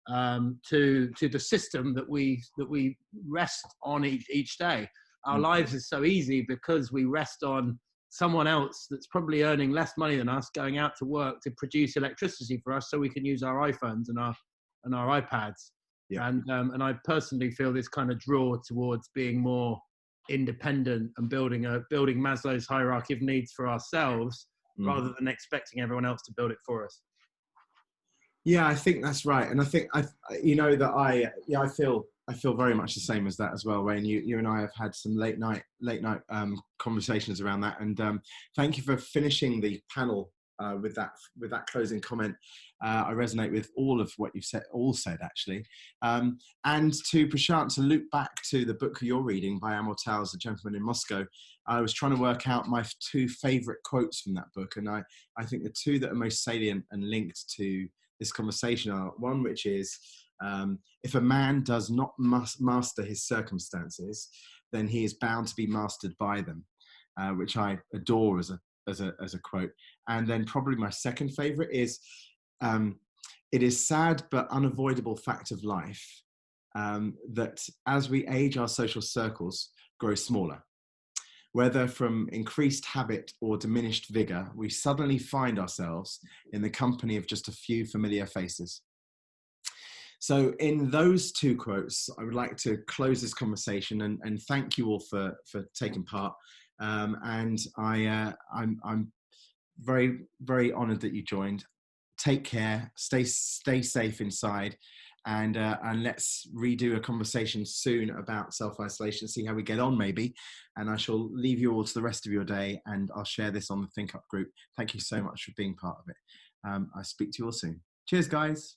E: to the system that we rest on each day. Our lives is so easy because we rest on someone else that's probably earning less money than us, going out to work to produce electricity for us so we can use our iPhones and our iPads. Yeah. And I personally feel this kind of draw towards being more independent and building Maslow's hierarchy of needs for ourselves, rather than expecting everyone else to build it for us.
B: Yeah, I think that's right. And I think I feel very much the same as that as well, Wayne. You and I have had some late night conversations around that, and thank you for finishing the panel with that closing comment. I resonate with all of what you've said actually. And to Prashant, to loop back to the book you're reading by Amor Towles, The Gentleman in Moscow, I was trying to work out my two favorite quotes from that book. And I think the two that are most salient and linked to this conversation are one, which is, if a man does not master his circumstances, then he is bound to be mastered by them, which I adore as a quote. And then probably my second favorite is, it is sad but unavoidable fact of life that as we age, our social circles grow smaller. Whether from increased habit or diminished vigor, we suddenly find ourselves in the company of just a few familiar faces. So in those two quotes, I would like to close this conversation and thank you all for taking part. And I'm very, very honored that you joined. Take care, stay safe inside, and let's redo a conversation soon about self-isolation, see how we get on maybe. And I shall leave you all to the rest of your day, and I'll share this on the Think Up group. Thank you so much for being part of it. I'll speak to you all soon. Cheers, guys.